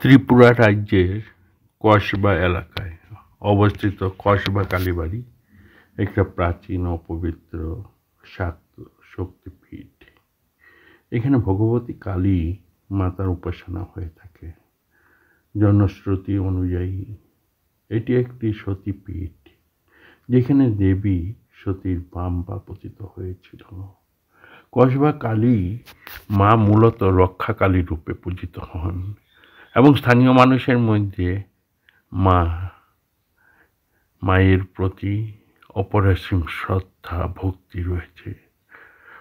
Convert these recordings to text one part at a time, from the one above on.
ত্রিপুরা রাজ্যের কসবা এলাকায় অবস্থিত কসবা কালীবাড়ি একটা প্রাচীন ও পবিত্র শাক্ত শক্তিপীঠ। এখানে ভগবতী কালী মাতার উপাসনা হয়ে থাকে। জনশ্রুতি অনুযায়ী এটি একটি সতীপীঠ, যেখানে দেবী সতীর বাম পা পতিত হয়েছিল। কসবা কালী মা মূলত রক্ষাকালী রূপে পূজিত হন এবং স্থানীয় মানুষের মধ্যে মায়ের প্রতি অপরিসীম শ্রদ্ধা ভক্তি রয়েছে।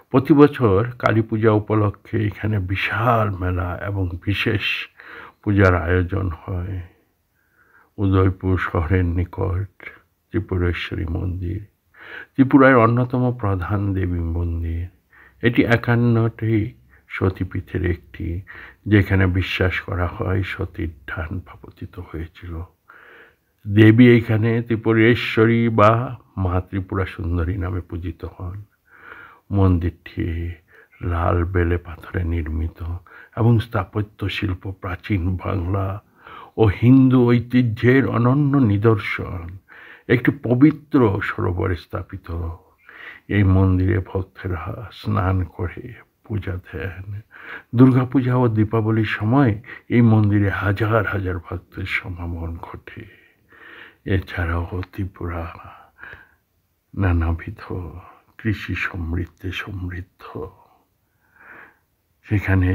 প্রতি বছর কালী পূজা উপলক্ষে এখানে বিশাল মেলা এবং বিশেষ পূজার আয়োজন হয়। উদয়পুর শহরের নিকট ত্রিপুরেশ্বরী মন্দির ত্রিপুরার অন্যতম প্রধান দেবী মন্দির। এটি 51টি সতীপীঠের একটি, যেখানে বিশ্বাস করা হয় সতীর ডান পা পতিত হয়েছিল। দেবী এখানে ত্রিপুরেশ্বরী বা মা ত্রিপুরা সুন্দরী নামে পূজিত হন। মন্দিরটি লাল বেলে পাথরে নির্মিত এবং স্থাপত্য শিল্প প্রাচীন বাংলা ও হিন্দু ঐতিহ্যের অনন্য নিদর্শন। একটি পবিত্র সরোবরে স্থাপিত এই মন্দিরে ভক্তরা স্নান করে পূজা দেন। দুর্গাপূজা ও দীপাবলির সময় এই মন্দিরে হাজার হাজার ভক্তের সমাগম ঘটে। এছাড়াও ত্রিপুরা নানাবিধ কৃষি সমৃদ্ধে সমৃদ্ধ। সেখানে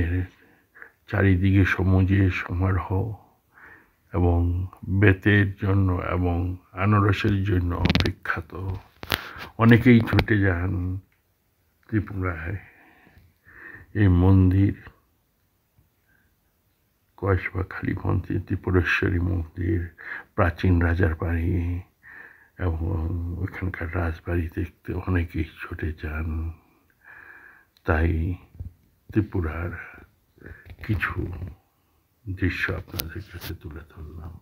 চারিদিকে সমুজের সমারোহ এবং বেতের জন্য এবং আনারসের জন্য বিখ্যাত। অনেকেই ছুটে যান ত্রিপুরায়। এই মন্দির কসবা কালী মন্দির, ত্রিপুরেশ্বরী মন্দির, প্রাচীন রাজার বাড়ি এবং ওখানকার রাজবাড়ি দেখতে অনেকেই ছুটে যান। তাই ত্রিপুরার কিছু দৃশ্য আপনাদের কাছে তুলে ধরলাম।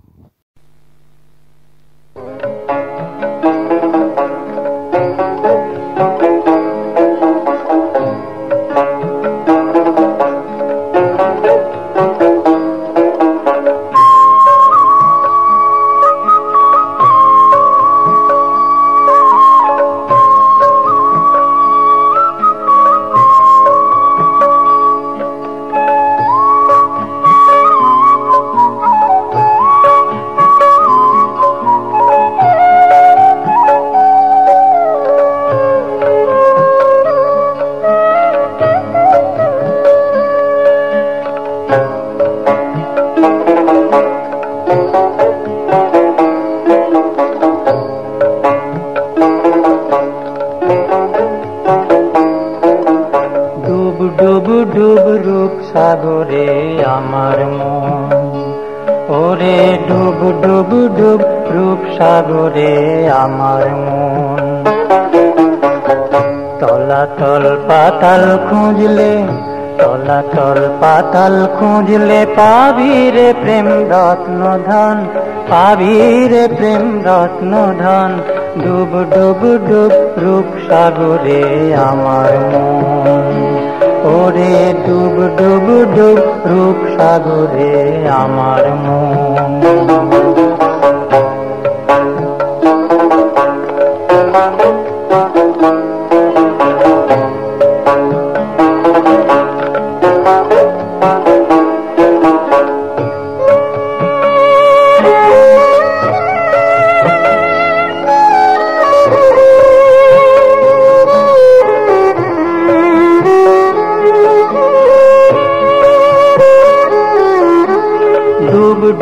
ডুব ডুব রূপ সাগরে আমার মন, ওরে ডুব ডুব ডুব রূপ সাগরে আমার মন। তলাতল পাতাল খুঁজলে, তলাতল পাতাল খুঁজলে পাবি রে প্রেম রত্ন ধন, পাবি রে প্রেম রত্ন ধন। ডুব ডুব ডুব রূপ সাগরে আমার মন, ওরে ডুব ডুব ডুব রূপ সাগরে আমার মন।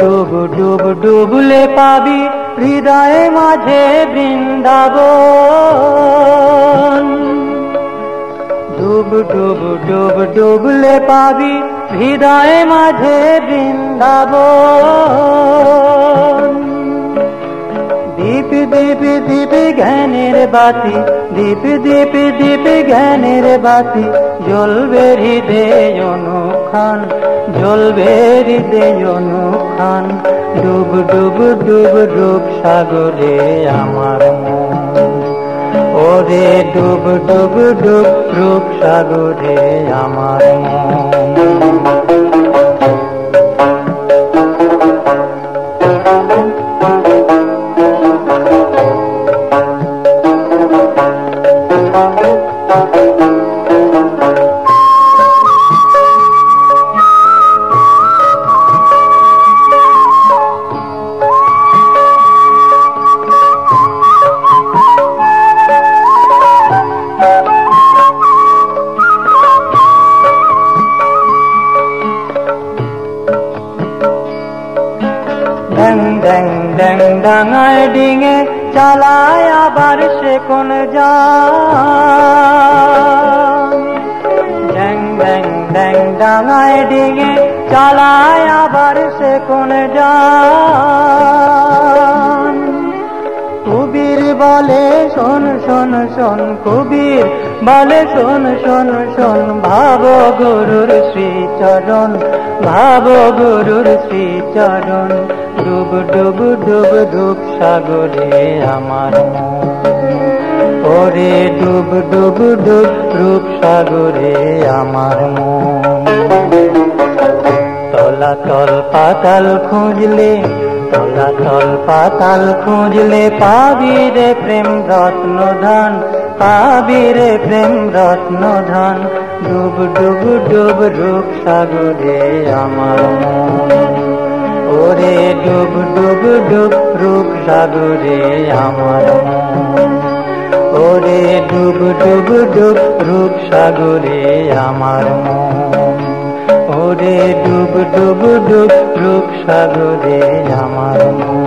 ডুব ডুব ডুবলে পাবি হৃদয়ে মাঝে বৃন্দাবন। ডুব ডুব ডুব ডুবলে পাবি হৃদয়ে মাঝে বৃন্দাবন। দীপ দীপ দীপ জ্ঞানের বাতি, দীপ দীপ দীপ জ্ঞানের বাতি, জ্বলবে হৃদয় অনুক্ষণ, জ্বলবে হৃদয় অনুক্ষণ। ডুব ডুব ডুব রূপ সাগরে আমার মন, ওরে ডুব ডুব ডুব রূপ সাগরে আমার মন। ড্যাং ড্যাং ডাঙায় ডিঙে চালায় আবার সে কোন যান। ড্যাং ড্যাং ড্যাং ডাঙায় ডিঙে চালায় আবার সে কোন যান। কবির বলে শোন শোন শোন, কবির বলে শোন শোন শোন, ভাব গুরুর শ্রীচরণ, ভাব গুরুর শ্রীচরণ। ডুব ডুব ডুব ডুব সাগরে আমার মন, ওরে ডুব ডুব ডুব রূপ সাগরে আমার মন। তলাতল পাতাল খুঁজলে, তলাতল পাতাল খুঁজলে পাবি রে প্রেম রত্ন ধন, পাবি রে প্রেম রত্ন ধন। ডুব ডুব ডুব রূপ সাগরে আমার মন, ওরে ডুব ডুব ডুব রূপ সাগরে আমার মন, ওরে ডুব ডুব ডুব রূপ সাগরে আমার মন, ওরে ডুব ডুব ডুব রূপ সাগরে আমার মন।